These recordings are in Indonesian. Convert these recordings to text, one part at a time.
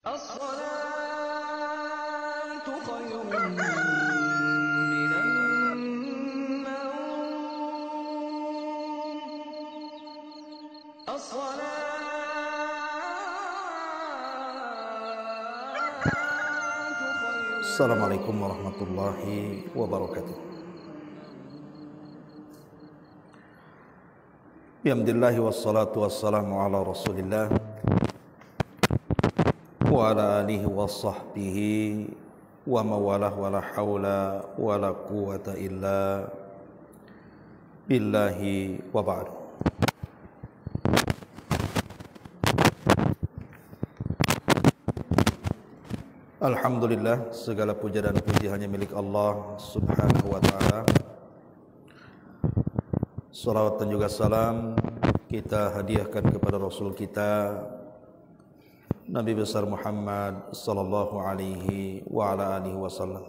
الصلاة خير من النوم. Assalamualaikum warahmatullahi wabarakatuh. Alhamdulillah wassalatu wassalamu ala Rasulillah wa ala alihi wa sahbihi wa mawalah wa la hawla wa la quwata illa billahi wa ba'd. Alhamdulillah, segala puja dan puji hanya milik Allah subhanahu wa ta'ala. Salawat dan juga salam kita hadiahkan kepada Rasul kita Nabi besar Muhammad sallallahu alaihi wa ala alihi wasallam.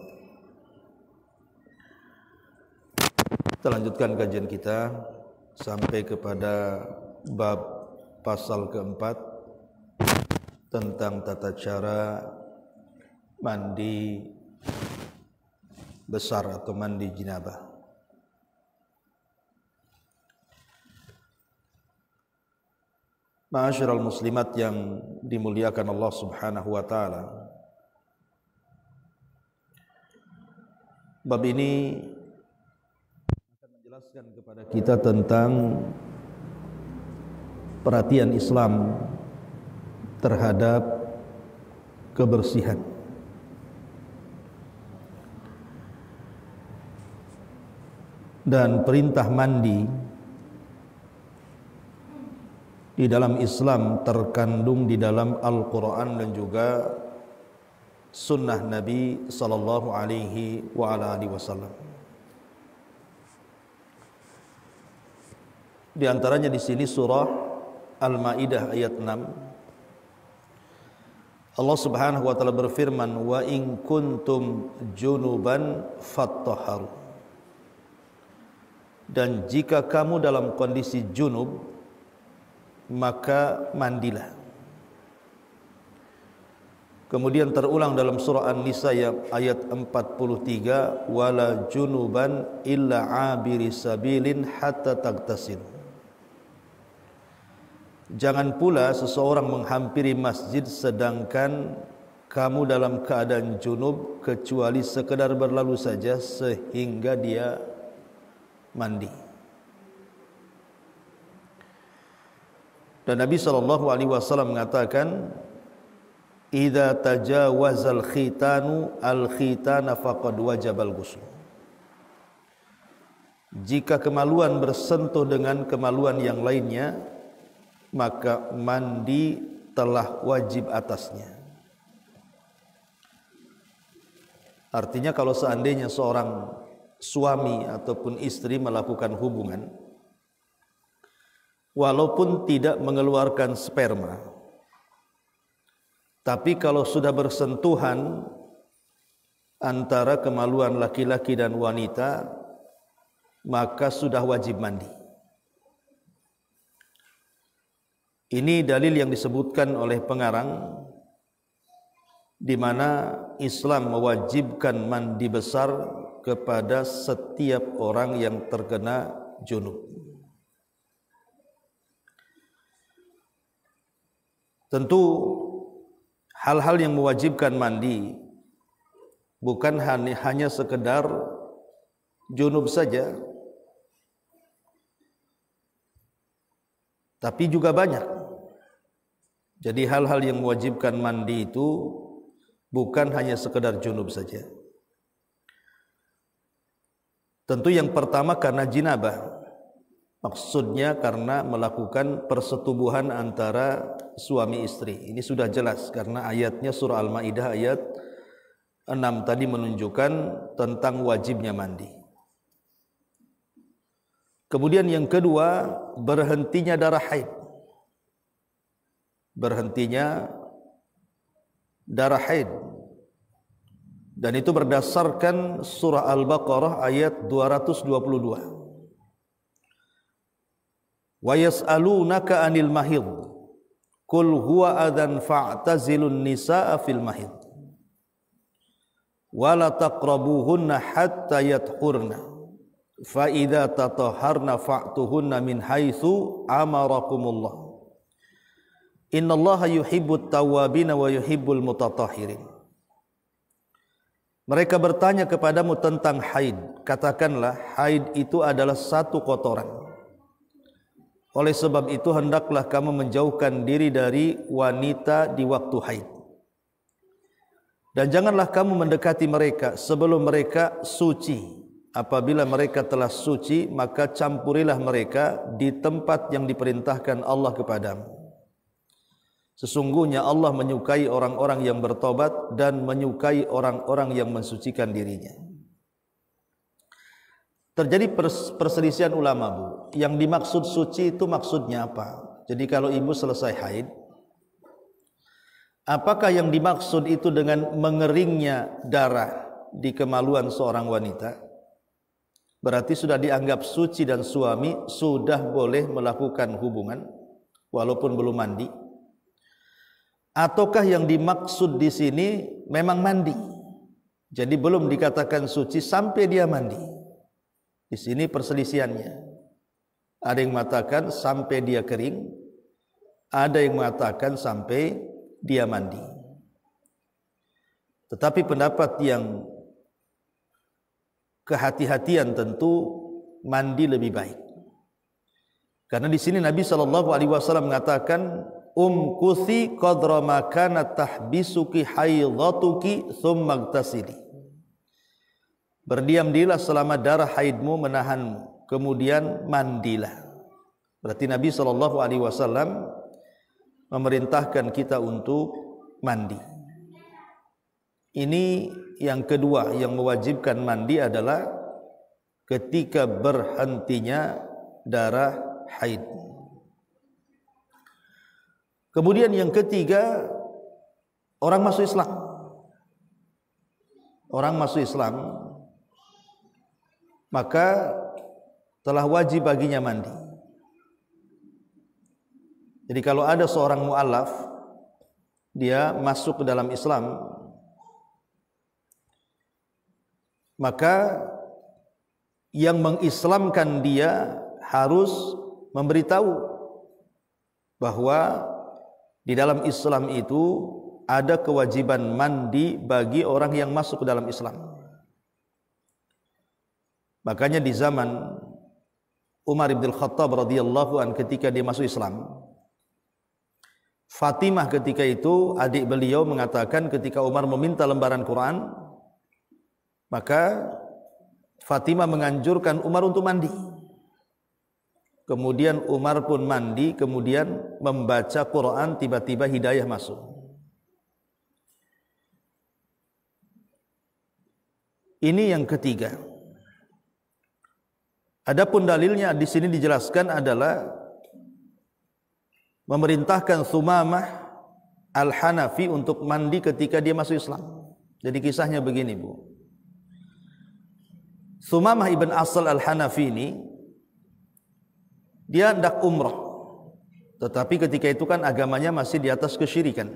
Kita lanjutkan kajian kita sampai kepada bab pasal keempat tentang tata cara mandi besar atau mandi jinabah. Ma'asyiral muslimat yang dimuliakan Allah subhanahu wa ta'ala, bab ini akan menjelaskan kepada kita tentang perhatian Islam terhadap kebersihan. Dan perintah mandi di dalam Islam terkandung di dalam Al-Quran dan juga sunnah Nabi sallallahu alaihi wa ala alihi wasallam. Di antaranya di sini surah Al-Maidah ayat 6. Allah Subhanahu wa taala berfirman, "Wa in kuntum junuban fattahharu." Dan jika kamu dalam kondisi junub, maka mandilah. Kemudian terulang dalam surah An-Nisa ayat 43, wala junuban illa abiri sabilin hatta tagtasil. Jangan pula seseorang menghampiri masjid sedangkan kamu dalam keadaan junub kecuali sekedar berlalu saja sehingga dia mandi. Dan Nabi SAW mengatakan, idza tajawazal khitanu al-khitana faqad wajabal ghusl. Jika kemaluan bersentuh dengan kemaluan yang lainnya, maka mandi telah wajib atasnya. Artinya kalau seandainya seorang suami ataupun istri melakukan hubungan walaupun tidak mengeluarkan sperma, tapi kalau sudah bersentuhan antara kemaluan laki-laki dan wanita, maka sudah wajib mandi. Ini dalil yang disebutkan oleh pengarang, di mana Islam mewajibkan mandi besar kepada setiap orang yang terkena junub. Tentu hal-hal yang mewajibkan mandi bukan hanya sekedar junub saja, tapi juga banyak. Jadi hal-hal yang mewajibkan mandi itu bukan hanya sekedar junub saja. Tentu yang pertama karena jinabah. Maksudnya karena melakukan persetubuhan antara suami istri. Ini sudah jelas karena ayatnya surah Al-Maidah ayat 6 tadi menunjukkan tentang wajibnya mandi. Kemudian yang kedua, berhentinya darah haid. Berhentinya darah haid. Dan itu berdasarkan surah Al-Baqarah ayat 222. Wa yas'alunaka 'anil mahid qul huwa adzan fa'tazilun nisaa fil mahid wa la taqrabuhunna hatta yatahurna fa idza tatahharna fa'tuhunna min haitsu amarakumullah innallaha yuhibbut tawwabin wa yuhibbul mutatahhirin. Mereka bertanya kepadamu tentang haid, katakanlah haid itu adalah satu kotoran. Oleh sebab itu hendaklah kamu menjauhkan diri dari wanita di waktu haid. Dan janganlah kamu mendekati mereka sebelum mereka suci. Apabila mereka telah suci, maka campurilah mereka di tempat yang diperintahkan Allah kepadamu. Sesungguhnya Allah menyukai orang-orang yang bertobat dan menyukai orang-orang yang mensucikan dirinya. Terjadi perselisihan ulama, Bu. Yang dimaksud suci itu maksudnya apa? Jadi kalau ibu selesai haid, apakah yang dimaksud itu dengan mengeringnya darah di kemaluan seorang wanita? Berarti sudah dianggap suci dan suami sudah boleh melakukan hubungan walaupun belum mandi. Ataukah yang dimaksud di sini memang mandi? Jadi belum dikatakan suci sampai dia mandi. Di sini perselisihannya. Ada yang mengatakan sampai dia kering, ada yang mengatakan sampai dia mandi. Tetapi pendapat yang kehati-hatian tentu mandi lebih baik. Karena di sini Nabi SAW mengatakan umkuthi qadra ma kanat tahbisuki haidhatuki thumma igtasili. Berdiam-diamlah selama darah haidmu menahanmu, kemudian mandilah. Berarti Nabi SAW memerintahkan kita untuk mandi. Ini yang kedua yang mewajibkan mandi adalah ketika berhentinya darah haid. Kemudian yang ketiga, orang masuk Islam. Orang masuk Islam, maka telah wajib baginya mandi. Jadi kalau ada seorang mu'alaf, dia masuk ke dalam Islam, maka yang mengislamkan dia harus memberitahu bahwa di dalam Islam itu ada kewajiban mandi bagi orang yang masuk ke dalam Islam. Makanya di zaman Umar bin Khattab radhiyallahu an ketika dia masuk Islam, Fatimah ketika itu adik beliau mengatakan ketika Umar meminta lembaran Quran, maka Fatimah menganjurkan Umar untuk mandi. Kemudian Umar pun mandi, kemudian membaca Quran, tiba-tiba hidayah masuk. Ini yang ketiga. Adapun dalilnya di sini dijelaskan adalah memerintahkan Sumamah Al-Hanafi untuk mandi ketika dia masuk Islam. Jadi kisahnya begini, Bu. Sumamah ibn Asal Al-Hanafi ini dia hendak umrah, tetapi ketika itu kan agamanya masih di atas kesyirikan.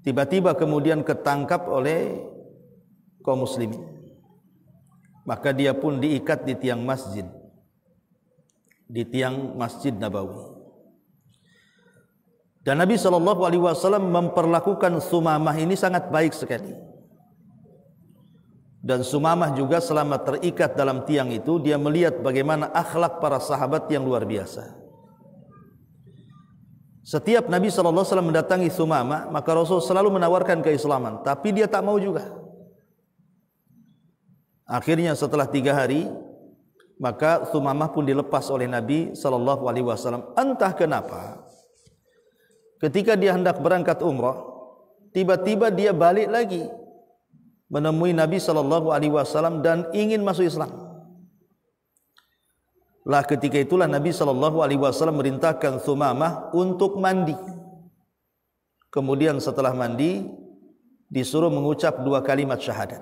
Tiba-tiba kemudian ketangkap oleh kaum muslimin, maka dia pun diikat di tiang masjid, di tiang Masjid Nabawi. Dan Nabi SAW memperlakukan Sumamah ini sangat baik sekali. Dan Sumamah juga selama terikat dalam tiang itu, dia melihat bagaimana akhlak para sahabat yang luar biasa. Setiap Nabi SAW mendatangi Sumamah, maka Rasul selalu menawarkan keislaman, tapi dia tak mau juga. Akhirnya setelah 3 hari, maka Sumamah pun dilepas oleh Nabi SAW. Entah kenapa, ketika dia hendak berangkat umrah, tiba-tiba dia balik lagi menemui Nabi SAW dan ingin masuk Islam. Lah ketika itulah Nabi SAW merintahkan Sumamah untuk mandi. Kemudian setelah mandi disuruh mengucap 2 kalimat syahadat.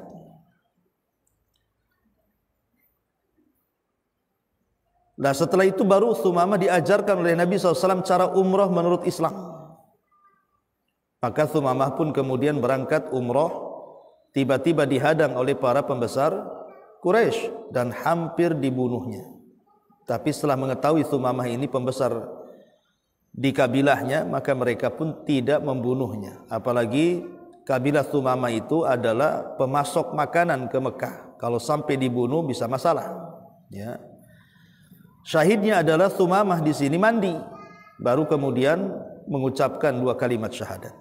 Nah setelah itu baru Thumamah diajarkan oleh Nabi SAW cara umrah menurut Islam. Maka Thumamah pun kemudian berangkat umrah, tiba-tiba dihadang oleh para pembesar Quraisy dan hampir dibunuhnya. Tapi setelah mengetahui Thumamah ini pembesar di kabilahnya, maka mereka pun tidak membunuhnya. Apalagi kabilah Thumamah itu adalah pemasok makanan ke Mekah. Kalau sampai dibunuh bisa masalah. Ya. Syahidnya adalah Thumamah di sini mandi, baru kemudian mengucapkan 2 kalimat syahadat.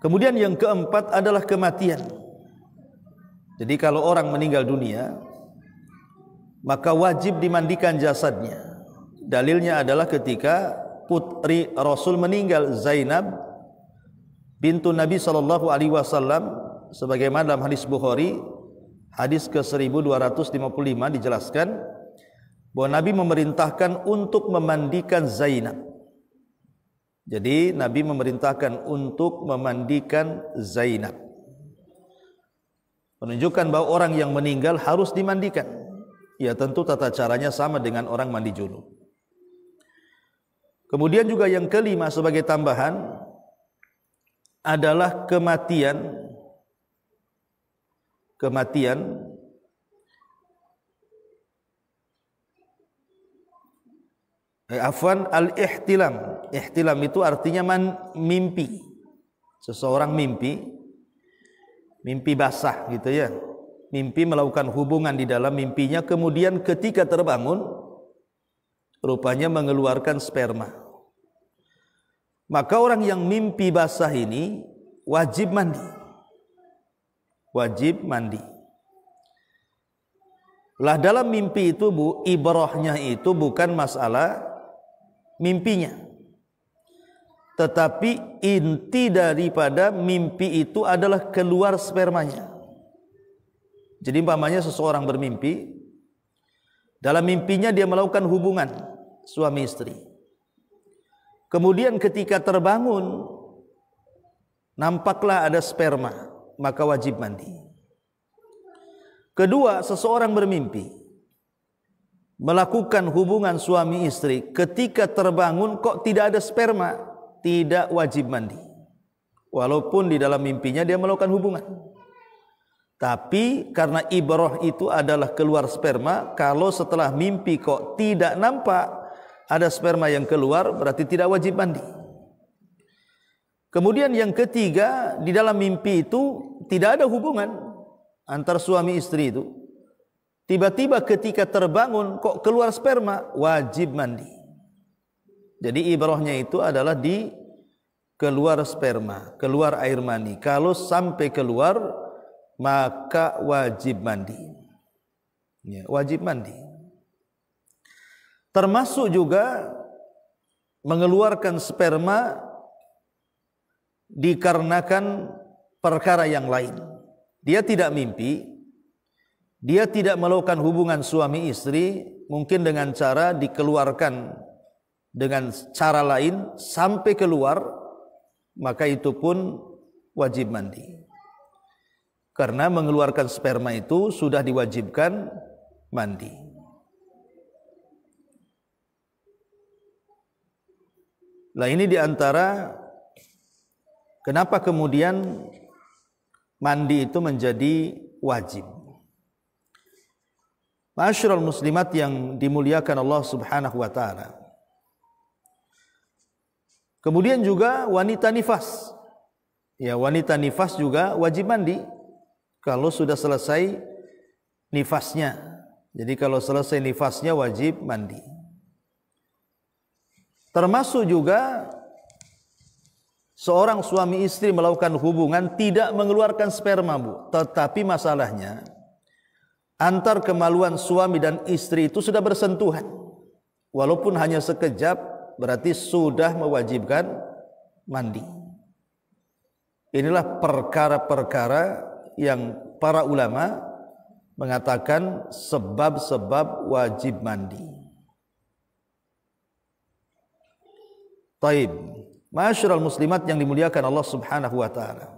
Kemudian yang keempat adalah kematian. Jadi kalau orang meninggal dunia, maka wajib dimandikan jasadnya. Dalilnya adalah ketika putri Rasul meninggal, Zainab bintu Nabi SAW, sebagaimana dalam hadis Bukhari, hadis ke-1255 dijelaskan bahwa Nabi memerintahkan untuk memandikan Zainab. Jadi Nabi memerintahkan untuk memandikan Zainab, menunjukkan bahwa orang yang meninggal harus dimandikan. Ya tentu tata caranya sama dengan orang mandi junub. Kemudian juga yang kelima sebagai tambahan adalah kematian al-ihtilam. Ihtilam itu artinya mimpi. Seseorang mimpi basah gitu ya. Mimpi melakukan hubungan di dalam mimpinya, kemudian ketika terbangun rupanya mengeluarkan sperma. Maka orang yang mimpi basah ini wajib mandi. Wajib mandi. Lah dalam mimpi itu ibrahnya itu bukan masalah mimpinya, tetapi inti daripada mimpi itu adalah keluar spermanya. Jadi umpamanya seseorang bermimpi, dalam mimpinya dia melakukan hubungan suami istri. Kemudian ketika terbangun nampaklah ada sperma, maka wajib mandi. Kedua, seseorang bermimpi melakukan hubungan suami istri, ketika terbangun kok tidak ada sperma, tidak wajib mandi. Walaupun di dalam mimpinya dia melakukan hubungan. Tapi karena ibrah itu adalah keluar sperma, kalau setelah mimpi kok tidak nampak ada sperma yang keluar, berarti tidak wajib mandi. Kemudian yang ketiga, di dalam mimpi itu tidak ada hubungan antar suami istri itu. Tiba-tiba ketika terbangun kok keluar sperma, wajib mandi. Jadi ibrahnya itu adalah di keluar sperma, keluar air mani. Kalau sampai keluar, maka wajib mandi. Ya, wajib mandi. Termasuk juga mengeluarkan sperma dikarenakan perkara yang lain. Dia tidak mimpi, dia tidak melakukan hubungan suami istri, mungkin dengan cara dikeluarkan dengan cara lain sampai keluar, maka itu pun wajib mandi. Karena mengeluarkan sperma itu sudah diwajibkan mandi. Nah ini diantara kenapa kemudian mandi itu menjadi wajib. Ma'asyiral muslimat yang dimuliakan Allah Subhanahu wa taala. Kemudian juga wanita nifas. Ya, wanita nifas juga wajib mandi kalau sudah selesai nifasnya. Jadi kalau selesai nifasnya wajib mandi. Termasuk juga seorang suami istri melakukan hubungan tidak mengeluarkan sperma, Bu. Tetapi masalahnya antar kemaluan suami dan istri itu sudah bersentuhan. Walaupun hanya sekejap, berarti sudah mewajibkan mandi. Inilah perkara-perkara yang para ulama mengatakan sebab-sebab wajib mandi. Taib. Ma'asyiral muslimat yang dimuliakan Allah Subhanahu wa taala.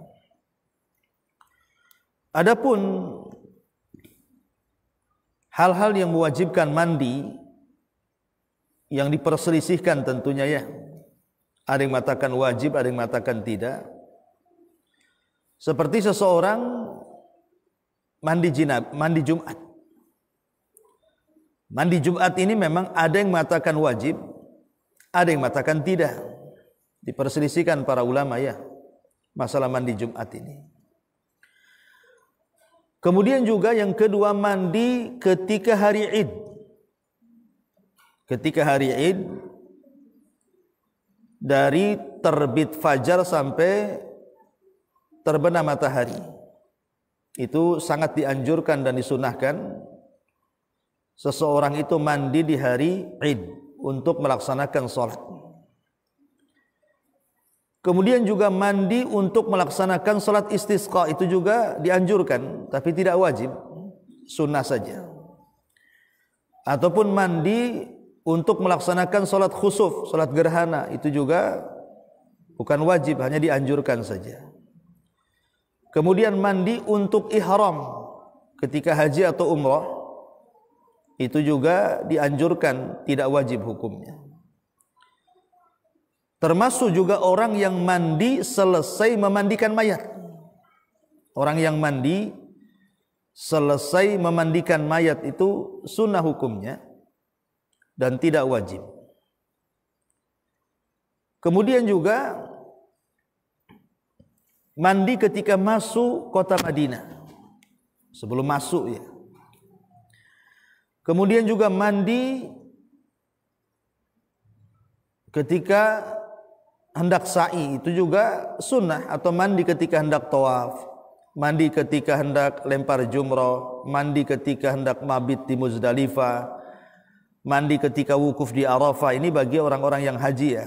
Adapun hal-hal yang mewajibkan mandi yang diperselisihkan tentunya ya. Ada yang mengatakan wajib, ada yang mengatakan tidak. Seperti seseorang mandi Jumat. Mandi Jumat ini memang ada yang mengatakan wajib, ada yang mengatakan tidak. Diperselisihkan para ulama ya, masalah mandi Jumat ini. Kemudian juga yang kedua, mandi ketika hari Id. Ketika hari Id, dari terbit fajar sampai terbenam matahari, itu sangat dianjurkan dan disunahkan seseorang itu mandi di hari Id untuk melaksanakan sholat. Kemudian juga mandi untuk melaksanakan sholat istisqa, itu juga dianjurkan, tapi tidak wajib, sunnah saja. Ataupun mandi untuk melaksanakan sholat khusuf, sholat gerhana, itu juga bukan wajib, hanya dianjurkan saja. Kemudian mandi untuk ihram ketika haji atau umrah, itu juga dianjurkan, tidak wajib hukumnya. Termasuk juga orang yang mandi selesai memandikan mayat. Orang yang mandi selesai memandikan mayat itu sunnah hukumnya dan tidak wajib. Kemudian juga mandi ketika masuk kota Madinah, sebelum masuk ya. Kemudian juga mandi ketika hendak sa'i, itu juga sunnah. Atau mandi ketika hendak tawaf, mandi ketika hendak lempar jumrah, mandi ketika hendak mabit di Muzdalifah, mandi ketika wukuf di Arafah. Ini bagi orang-orang yang haji ya.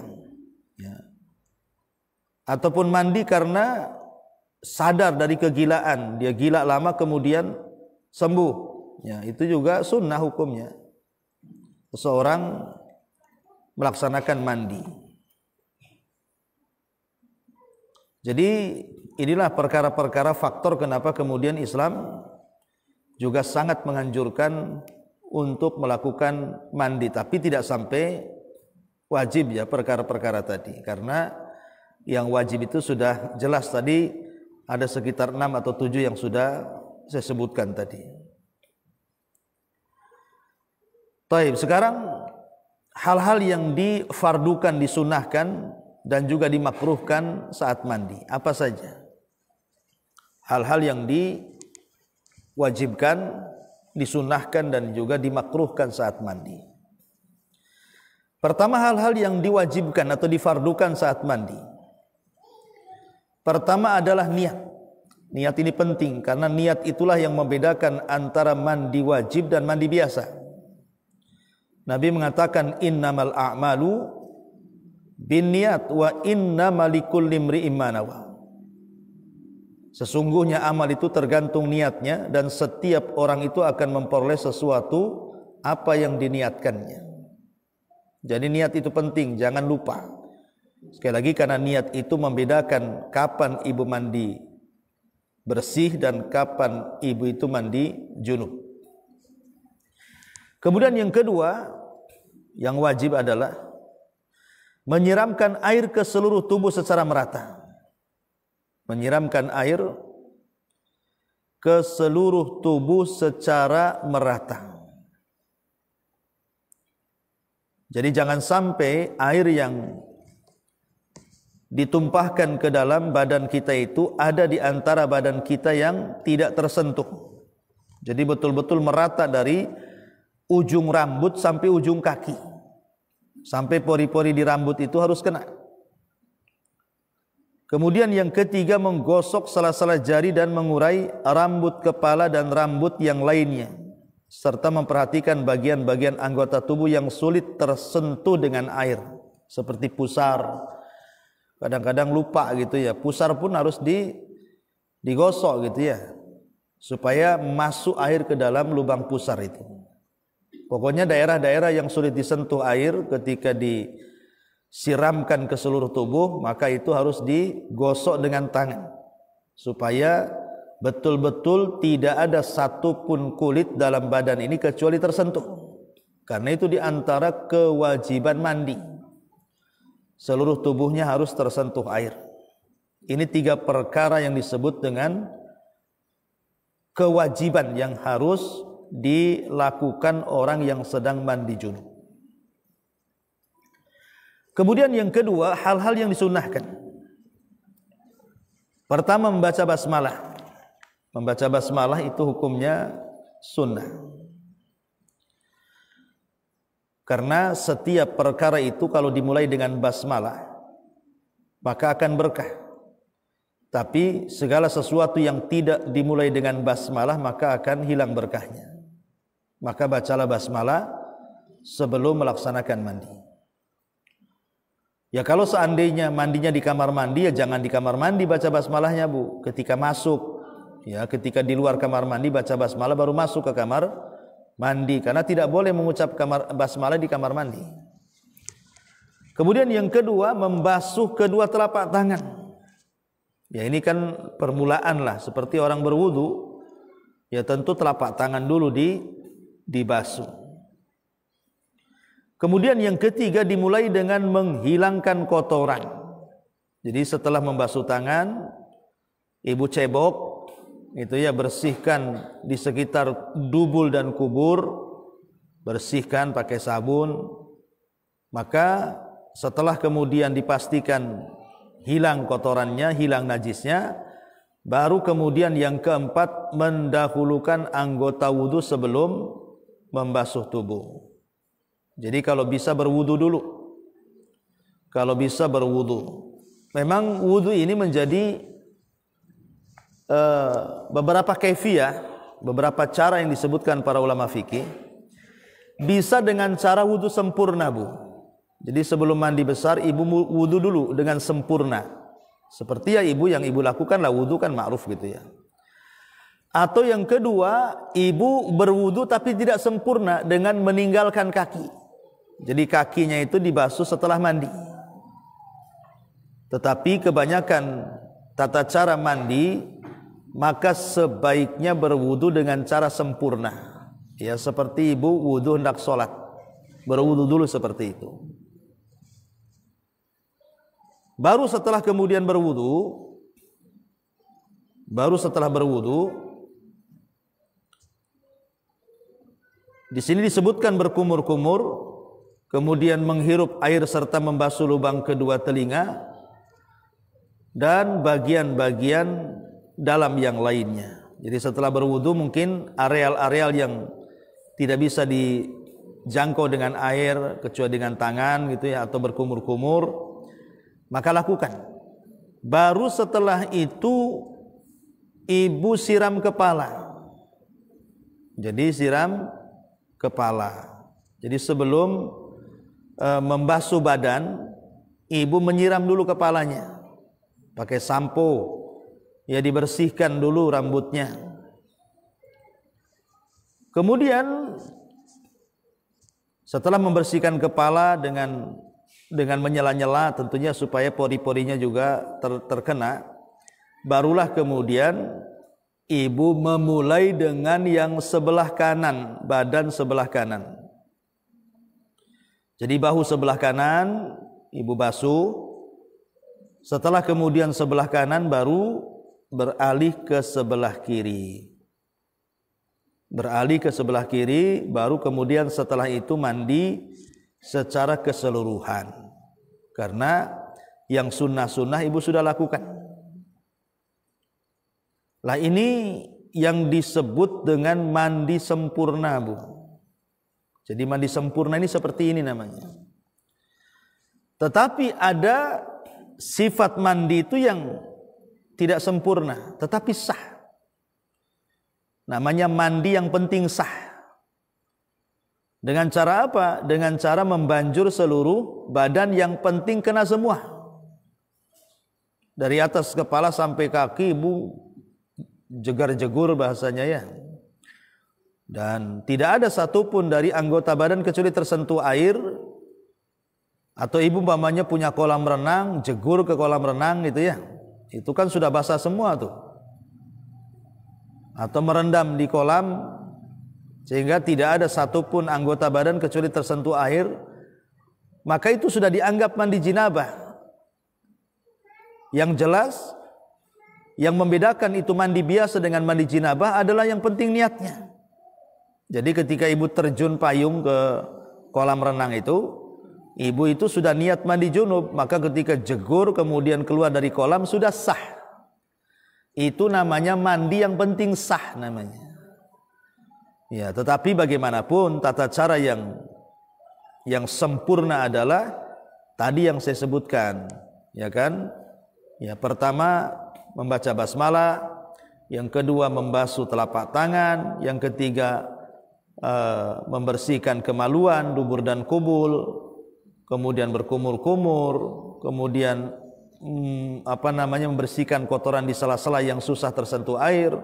Ataupun mandi karena sadar dari kegilaan, dia gila lama kemudian sembuh, ya, itu juga sunnah hukumnya. Seseorang melaksanakan mandi. Jadi inilah perkara-perkara faktor kenapa kemudian Islam juga sangat menganjurkan untuk melakukan mandi, tapi tidak sampai wajib ya perkara-perkara tadi, karena yang wajib itu sudah jelas tadi, ada sekitar 6 atau 7 yang sudah saya sebutkan tadi. Taib, sekarang hal-hal yang difardukan, disunahkan dan juga dimakruhkan saat mandi, apa saja? Hal-hal yang diwajibkan, disunahkan dan juga dimakruhkan saat mandi. Pertama, hal-hal yang diwajibkan atau difardukan saat mandi. Pertama adalah niat. Niat ini penting karena niat itulah yang membedakan antara mandi wajib dan mandi biasa. Nabi mengatakan innamal a'malu binniyat wa innamal likulli imri'in ma nawa. Sesungguhnya amal itu tergantung niatnya dan setiap orang itu akan memperoleh sesuatu apa yang diniatkannya. Jadi niat itu penting, jangan lupa. Sekali lagi, karena niat itu membedakan kapan ibu mandi bersih dan kapan ibu itu mandi junub. Kemudian yang kedua, yang wajib adalah menyiramkan air ke seluruh tubuh secara merata. Menyiramkan air ke seluruh tubuh secara merata. Jadi jangan sampai air yang ditumpahkan ke dalam badan kita itu ada di antara badan kita yang tidak tersentuh. Jadi betul-betul merata dari ujung rambut sampai ujung kaki. Sampai pori-pori di rambut itu harus kena. Kemudian yang ketiga, menggosok sela-sela jari dan mengurai rambut kepala dan rambut yang lainnya, serta memperhatikan bagian-bagian anggota tubuh yang sulit tersentuh dengan air, seperti pusar. Kadang-kadang lupa gitu ya, pusar pun harus digosok gitu ya, supaya masuk air ke dalam lubang pusar itu. Pokoknya daerah-daerah yang sulit disentuh air ketika disiramkan ke seluruh tubuh, maka itu harus digosok dengan tangan supaya betul-betul tidak ada satupun kulit dalam badan ini kecuali tersentuh. Karena itu di antara kewajiban mandi, seluruh tubuhnya harus tersentuh air. Ini 3 perkara yang disebut dengan kewajiban yang harus dilakukan orang yang sedang mandi junub. Kemudian yang kedua, hal-hal yang disunnahkan. Pertama, membaca basmalah. Membaca basmalah itu hukumnya sunnah. Karena setiap perkara itu kalau dimulai dengan basmalah, maka akan berkah. Tapi segala sesuatu yang tidak dimulai dengan basmalah, maka akan hilang berkahnya. Maka bacalah basmalah sebelum melaksanakan mandi. Ya kalau seandainya mandinya di kamar mandi, ya jangan di kamar mandi baca basmalahnya, Bu. Ketika masuk, ya ketika di luar kamar mandi baca basmalah baru masuk ke kamar mandi, karena tidak boleh mengucap basmalah di kamar mandi. Kemudian yang kedua, membasuh kedua telapak tangan. Ya ini kan permulaan lah, seperti orang berwudu, ya tentu telapak tangan dulu dibasuh. Kemudian yang ketiga, dimulai dengan menghilangkan kotoran. Jadi setelah membasuh tangan, ibu cebok, itu ya bersihkan di sekitar dubul dan kubur, bersihkan pakai sabun. Maka setelah kemudian dipastikan hilang kotorannya, hilang najisnya, baru kemudian yang keempat, mendahulukan anggota wudu sebelum membasuh tubuh. Jadi kalau bisa berwudu dulu. Kalau bisa berwudu. Memang wudu ini menjadi beberapa kaifiyah, beberapa cara yang disebutkan para ulama fikih. Bisa dengan cara wudu sempurna, Bu. Jadi sebelum mandi besar, ibu wudu dulu dengan sempurna. Seperti ya yang ibu lakukan lah, wudu kan ma'ruf gitu ya. Atau yang kedua, ibu berwudu tapi tidak sempurna dengan meninggalkan kaki. Jadi kakinya itu dibasuh setelah mandi. Tetapi kebanyakan tata cara mandi, maka sebaiknya berwudu dengan cara sempurna. Ya seperti ibu wudu hendak sholat, berwudu dulu seperti itu. Baru setelah kemudian berwudu, di sini disebutkan berkumur-kumur, kemudian menghirup air serta membasuh lubang kedua telinga dan bagian-bagian dalam yang lainnya. Jadi setelah berwudu mungkin areal-areal yang tidak bisa dijangkau dengan air kecuali dengan tangan gitu ya, atau berkumur-kumur, maka lakukan. Baru setelah itu ibu siram kepala. Jadi siram kepala. Jadi sebelum membasuh badan, ibu menyiram dulu kepalanya pakai sampo, ya dibersihkan dulu rambutnya. Kemudian setelah membersihkan kepala dengan menyela-nyela tentunya supaya pori-porinya juga terkena, barulah kemudian ibu memulai dengan yang sebelah kanan, badan sebelah kanan. Jadi bahu sebelah kanan ibu basuh, setelah kemudian sebelah kanan baru beralih ke sebelah kiri. Beralih ke sebelah kiri, baru kemudian setelah itu mandi secara keseluruhan. Karena yang sunnah-sunnah ibu sudah lakukan. Lah ini yang disebut dengan mandi sempurna, Bu. Jadi mandi sempurna ini seperti ini namanya. Tetapi ada sifat mandi itu yang tidak sempurna, tetapi sah. Namanya mandi yang penting sah. Dengan cara apa? Dengan cara membanjur seluruh badan, yang penting kena semua. Dari atas kepala sampai kaki ibu jegar-jegur bahasanya ya. Dan tidak ada satupun dari anggota badan kecuali tersentuh air. Atau ibu umpamanya punya kolam renang, jegur ke kolam renang gitu ya. Itu kan sudah basah semua tuh. atau merendam di kolam sehingga tidak ada satupun anggota badan kecuali tersentuh air, maka itu sudah dianggap mandi jinabah. Yang jelas, yang membedakan itu mandi biasa dengan mandi jinabah adalah yang penting niatnya. Jadi ketika ibu terjun payung ke kolam renang itu, ibu itu sudah niat mandi junub, maka ketika jegur kemudian keluar dari kolam sudah sah. Itu namanya mandi yang penting sah namanya. Ya, tetapi bagaimanapun tata cara yang sempurna adalah tadi yang saya sebutkan, ya kan? Ya, pertama membaca basmalah, yang kedua membasuh telapak tangan, yang ketiga membersihkan kemaluan, dubur dan kubul, kemudian berkumur-kumur, kemudian membersihkan kotoran di sela-sela yang susah tersentuh air,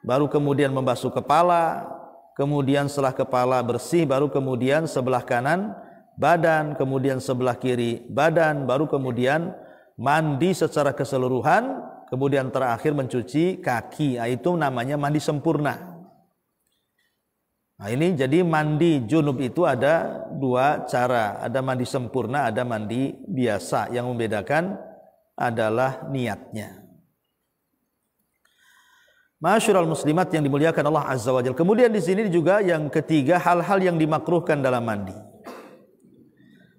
baru kemudian membasuh kepala, kemudian setelah kepala bersih, baru kemudian sebelah kanan badan, kemudian sebelah kiri badan, baru kemudian mandi secara keseluruhan, kemudian terakhir mencuci kaki. Itu namanya mandi sempurna. Nah ini jadi mandi junub itu ada dua cara, ada mandi sempurna, ada mandi biasa. Yang membedakan adalah niatnya. Ma'asyiral muslimat yang dimuliakan Allah Azza wa Jalla. Kemudian di sini juga yang ketiga, hal-hal yang dimakruhkan dalam mandi.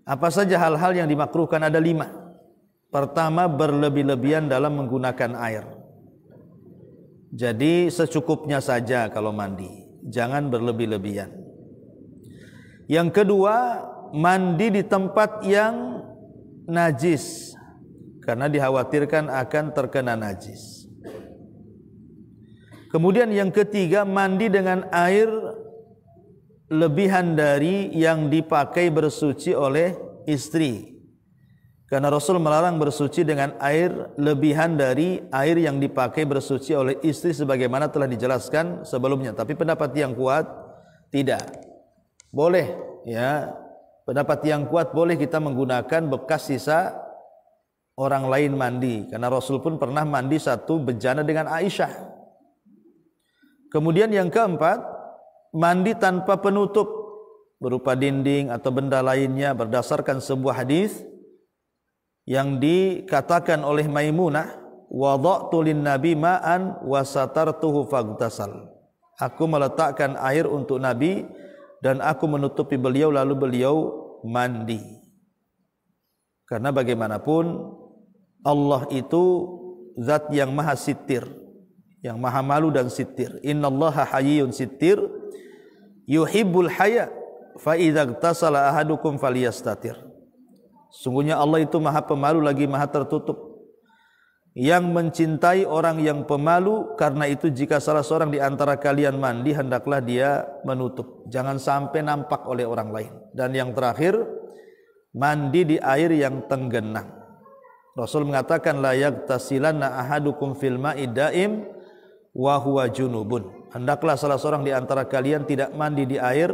Apa saja hal-hal yang dimakruhkan? Ada 5. Pertama, berlebih-lebihan dalam menggunakan air. Jadi secukupnya saja kalau mandi. Jangan berlebih-lebihan. Yang kedua, mandi di tempat yang najis karena dikhawatirkan akan terkena najis. Kemudian yang ketiga, mandi dengan air lebihan dari yang dipakai bersuci oleh istri. Karena Rasul melarang bersuci dengan air lebihan dari air yang dipakai bersuci oleh istri sebagaimana telah dijelaskan sebelumnya. Tapi pendapat yang kuat tidak. Boleh, ya. Pendapat yang kuat boleh kita menggunakan bekas sisa orang lain mandi. Karena Rasul pun pernah mandi satu bejana dengan Aisyah. Kemudian yang keempat, mandi tanpa penutup berupa dinding atau benda lainnya berdasarkan sebuah hadis yang dikatakan oleh Maimunah, wada'tu lin-nabi ma'an wa satartuhu faghtasal. Aku meletakkan air untuk Nabi dan aku menutupi beliau lalu beliau mandi. Karena bagaimanapun Allah itu zat yang maha sitir, yang maha malu dan sitir. Innallaha hayyun sitir yuhibbul haya fa idza ightasala ahadukum falyastatir. Sungguhnya Allah itu maha pemalu lagi maha tertutup, yang mencintai orang yang pemalu. Karena itu jika salah seorang di antara kalian mandi, hendaklah dia menutup, jangan sampai nampak oleh orang lain. Dan yang terakhir, mandi di air yang tenggenang. Rasul mengatakan la yaghtasilanna ahadukum fil ma'i daim wa huwa junubun. Hendaklah salah seorang di antara kalian tidak mandi di air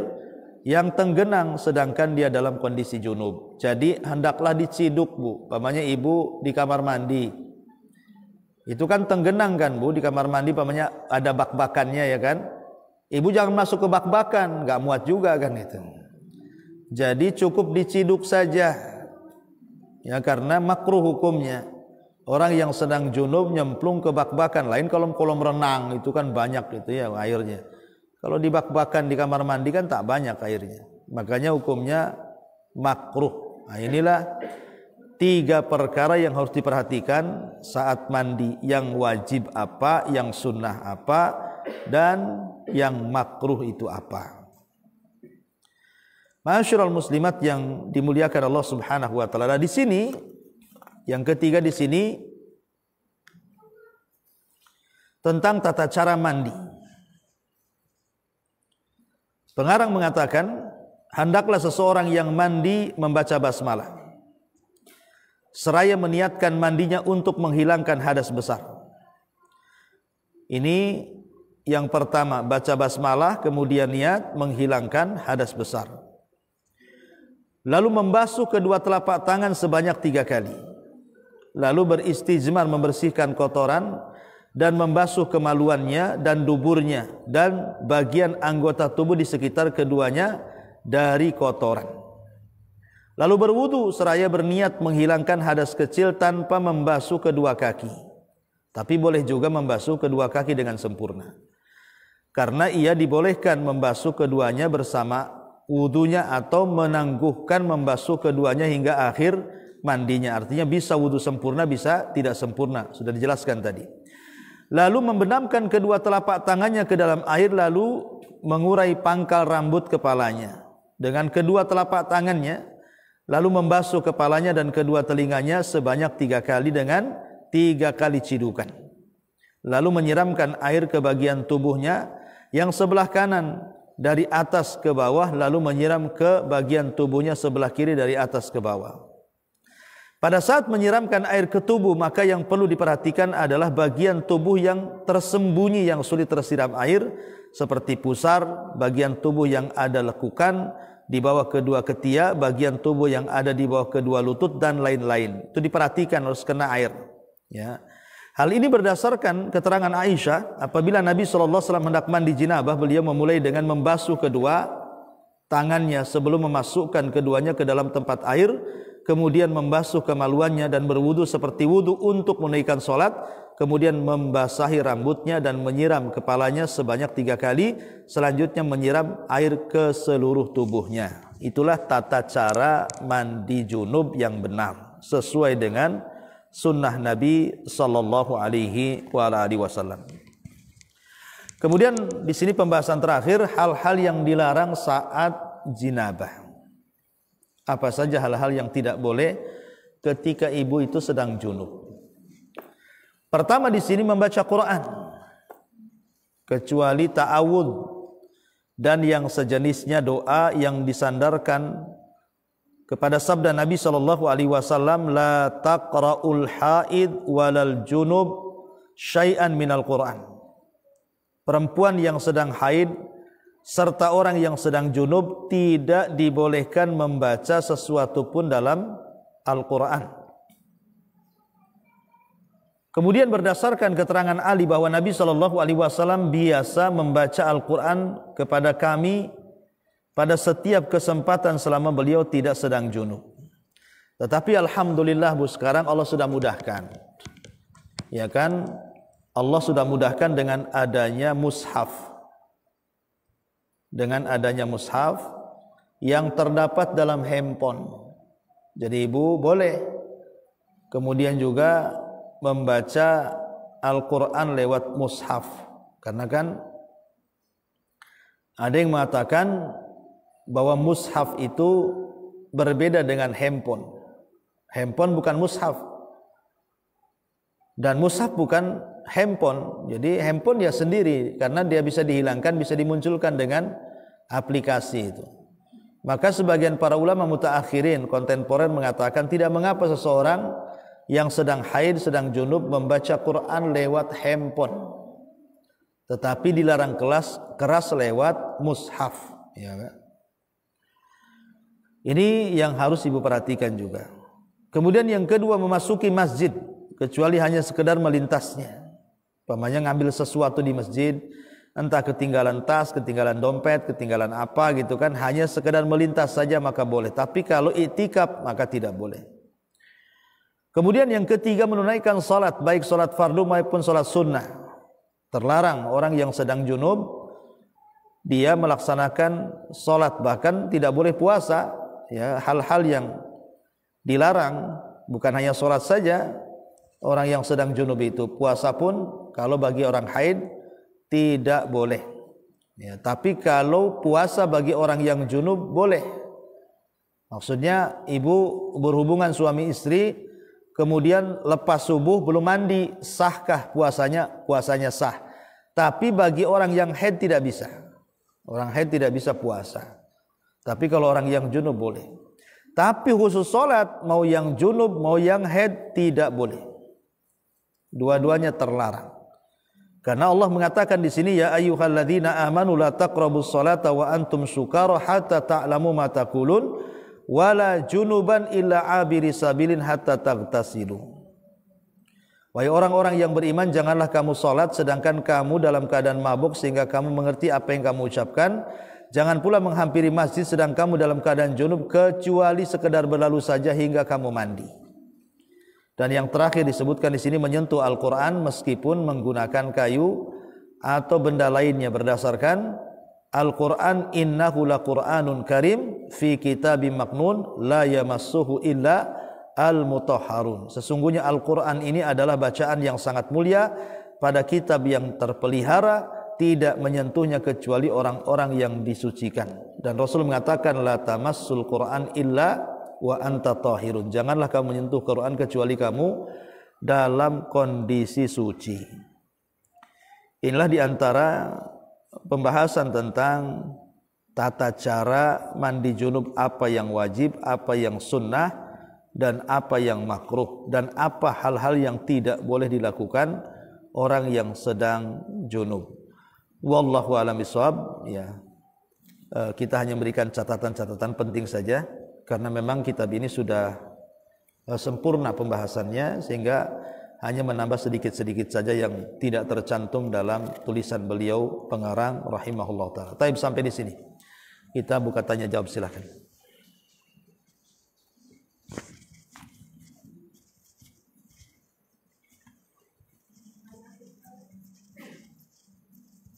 yang tenggenang sedangkan dia dalam kondisi junub. Jadi hendaklah diciduk, Bu. Pamannya ibu di kamar mandi. Itu kan tenggenang kan, Bu, di kamar mandi pamannya ada bak-bakannya ya kan? Ibu jangan masuk ke bak-bakan, enggak muat juga kan itu. Jadi cukup diciduk saja. Ya karena makruh hukumnya. Orang yang sedang junub nyemplung ke bak-bakan, lain kalau kolam renang itu kan banyak gitu ya airnya. Kalau di bak-bakan di kamar mandi kan tak banyak airnya. Makanya hukumnya makruh. Nah inilah 3 perkara yang harus diperhatikan saat mandi. Yang wajib apa, yang sunnah apa, dan yang makruh itu apa. Ma'asyiral muslimat yang dimuliakan Allah Subhanahu wa taala. Di sini yang ketiga di sini tentang tata cara mandi. Pengarang mengatakan, hendaklah seseorang yang mandi membaca basmalah seraya meniatkan mandinya untuk menghilangkan hadas besar. Ini yang pertama, baca basmalah kemudian niat menghilangkan hadas besar. Lalu membasuh kedua telapak tangan sebanyak 3 kali. Lalu beristijmar membersihkan kotoran dan membasuh kemaluannya dan duburnya dan bagian anggota tubuh di sekitar keduanya dari kotoran. Lalu berwudu seraya berniat menghilangkan hadas kecil tanpa membasuh kedua kaki. Tapi boleh juga membasuh kedua kaki dengan sempurna. Karena ia dibolehkan membasuh keduanya bersama wudunya atau menangguhkan membasuh keduanya hingga akhir mandinya. Artinya bisa wudu sempurna, bisa tidak sempurna. Sudah dijelaskan tadi. Lalu membenamkan kedua telapak tangannya ke dalam air lalu mengurai pangkal rambut kepalanya dengan kedua telapak tangannya, lalu membasuh kepalanya dan kedua telinganya sebanyak 3 kali dengan 3 kali cidukan. Lalu menyiramkan air ke bagian tubuhnya yang sebelah kanan dari atas ke bawah, lalu menyiram ke bagian tubuhnya sebelah kiri dari atas ke bawah. Pada saat menyiramkan air ke tubuh, maka yang perlu diperhatikan adalah bagian tubuh yang tersembunyi yang sulit tersiram air, seperti pusar, bagian tubuh yang ada lekukan di bawah kedua ketiak, bagian tubuh yang ada di bawah kedua lutut dan lain-lain. Itu diperhatikan, harus kena air. Ya. Hal ini berdasarkan keterangan Aisyah, apabila Nabi SAW hendak mandi jinabah, beliau memulai dengan membasuh kedua tangannya sebelum memasukkan keduanya ke dalam tempat air, kemudian membasuh kemaluannya dan berwudu seperti wudu untuk menunaikan sholat, kemudian membasahi rambutnya dan menyiram kepalanya sebanyak 3 kali, selanjutnya menyiram air ke seluruh tubuhnya. Itulah tata cara mandi junub yang benar, sesuai dengan sunnah Nabi sallallahu alaihi wasallam. Kemudian di sini pembahasan terakhir, hal-hal yang dilarang saat jinabah. Apa saja hal-hal yang tidak boleh ketika ibu itu sedang junub? Pertama di sini membaca Quran, kecuali ta'awud dan yang sejenisnya, doa yang disandarkan kepada sabda Nabi SAW, la taqra'ul haid walal junub syai'an minal Quran. Perempuan yang sedang haid serta orang yang sedang junub tidak dibolehkan membaca sesuatu pun dalam Al-Quran. Kemudian berdasarkan keterangan Ali bahwa Nabi SAW biasa membaca Al-Quran kepada kami pada setiap kesempatan selama beliau tidak sedang junub. Tetapi alhamdulillah Bu, sekarang Allah sudah mudahkan. Ya kan? Allah sudah mudahkan dengan adanya mushaf. Dengan adanya mushaf yang terdapat dalam handphone. Jadi ibu boleh kemudian juga membaca Al-Quran lewat mushaf. Karena kan ada yang mengatakan bahwa mushaf itu berbeda dengan handphone. Handphone bukan mushaf. Dan mushaf bukan handphone. Jadi handphone ya sendiri, karena dia bisa dihilangkan, bisa dimunculkan dengan aplikasi itu. Maka sebagian para ulama mutaakhirin kontemporer mengatakan tidak mengapa seseorang yang sedang haid, sedang junub membaca Quran lewat handphone. Tetapi dilarang keras lewat mushaf. Ya kan? Ini yang harus ibu perhatikan juga. Kemudian yang kedua, memasuki masjid kecuali hanya sekedar melintasnya. Umpamanya ngambil sesuatu di masjid, entah ketinggalan tas, ketinggalan dompet, ketinggalan apa gitu kan, hanya sekedar melintas saja maka boleh. Tapi kalau i'tikaf maka tidak boleh. Kemudian yang ketiga, menunaikan salat, baik salat fardu maupun salat sunnah. Terlarang orang yang sedang junub dia melaksanakan salat, bahkan tidak boleh puasa. Ya, hal-hal yang dilarang, bukan hanya sholat saja. Orang yang sedang junub itu puasa pun kalau bagi orang haid tidak boleh. Ya, tapi kalau puasa bagi orang yang junub boleh. Maksudnya ibu berhubungan suami istri, kemudian lepas subuh belum mandi, sahkah puasanya? Puasanya sah. Tapi bagi orang yang haid tidak bisa. Orang haid tidak bisa puasa. Tapi kalau orang yang junub boleh. Tapi khusus sholat, mau yang junub mau yang haid tidak boleh. Dua-duanya terlarang. Karena Allah mengatakan di sini, ya ayyuhalladzina amanu la taqrabus sholata wa antum sukara hatta ta'lamu ma taqulun wala junuban illa abiri sabilin hatta taghtasilu. Wahai orang-orang yang beriman, janganlah kamu salat sedangkan kamu dalam keadaan mabuk sehingga kamu mengerti apa yang kamu ucapkan. Jangan pula menghampiri masjid sedang kamu dalam keadaan junub kecuali sekedar berlalu saja hingga kamu mandi. Dan yang terakhir disebutkan di sini menyentuh Al-Qur'an meskipun menggunakan kayu atau benda lainnya berdasarkan Al-Qur'an innahu laqur'anun karim fi kitabim maknun la yamassuhu illa al-mutahharun. Sesungguhnya Al-Qur'an ini adalah bacaan yang sangat mulia pada kitab yang terpelihara, tidak menyentuhnya kecuali orang-orang yang disucikan. Dan Rasul mengatakan la tamassul Qur'an illa wa anta tahirun. Janganlah kamu menyentuh Quran kecuali kamu dalam kondisi suci. Inilah diantara pembahasan tentang tata cara mandi junub, apa yang wajib, apa yang sunnah, dan apa yang makruh, dan apa hal-hal yang tidak boleh dilakukan orang yang sedang junub. Wallahu a'lam bishawab. Ya, kita hanya memberikan catatan-catatan penting saja karena memang kitab ini sudah sempurna pembahasannya sehingga hanya menambah sedikit-sedikit saja yang tidak tercantum dalam tulisan beliau pengarang rahimahullah taala. Taib sampai di sini. Kita buka tanya jawab, silakan.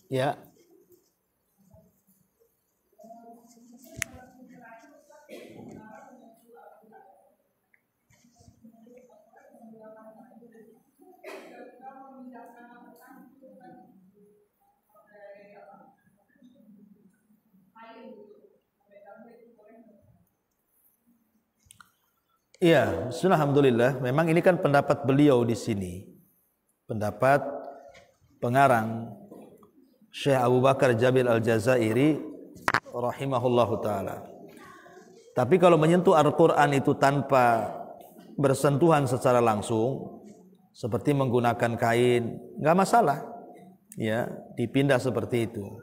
Ya. Iya, alhamdulillah. Memang ini kan pendapat beliau di sini. Pendapat pengarang Syekh Abu Bakar Jabil Al-Jazairi rahimahullahu taala. Tapi kalau menyentuh Al-Qur'an itu tanpa bersentuhan secara langsung seperti menggunakan kain, enggak masalah. Ya, dipindah seperti itu.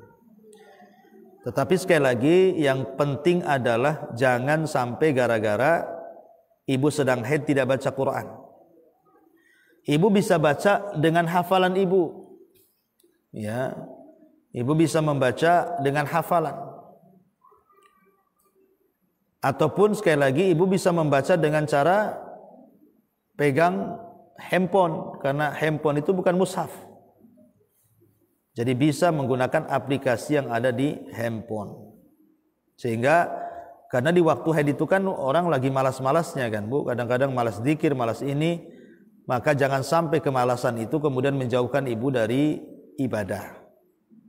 Tetapi sekali lagi yang penting adalah jangan sampai gara-gara ibu sedang haid tidak baca Quran. Ibu bisa baca dengan hafalan ibu. Ya. Ibu bisa membaca dengan hafalan. Ataupun sekali lagi ibu bisa membaca dengan cara pegang handphone, karena handphone itu bukan mushaf. Jadi bisa menggunakan aplikasi yang ada di handphone. Sehingga karena di waktu haid itu kan orang lagi malas-malasnya kan Bu, kadang-kadang malas zikir, malas ini, maka jangan sampai kemalasan itu kemudian menjauhkan ibu dari ibadah.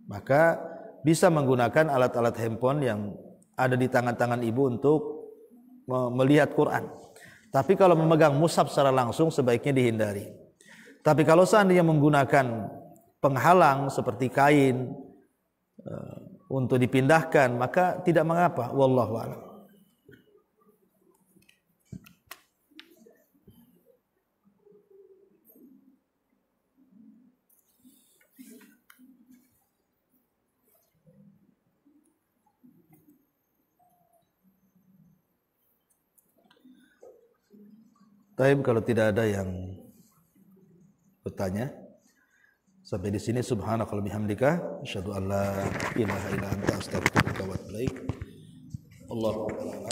Maka bisa menggunakan alat-alat handphone yang ada di tangan-tangan ibu untuk melihat Quran. Tapi kalau memegang mushaf secara langsung sebaiknya dihindari. Tapi kalau seandainya menggunakan penghalang seperti kain untuk dipindahkan, maka tidak mengapa. Wallahu a'lam. Taib, kalau tidak ada yang bertanya, sampai di sini subhanakallahumma bihamdika asyhadu an la ilaha illa anta astaghfiruka wa atubu ilaik. Allahu akbar.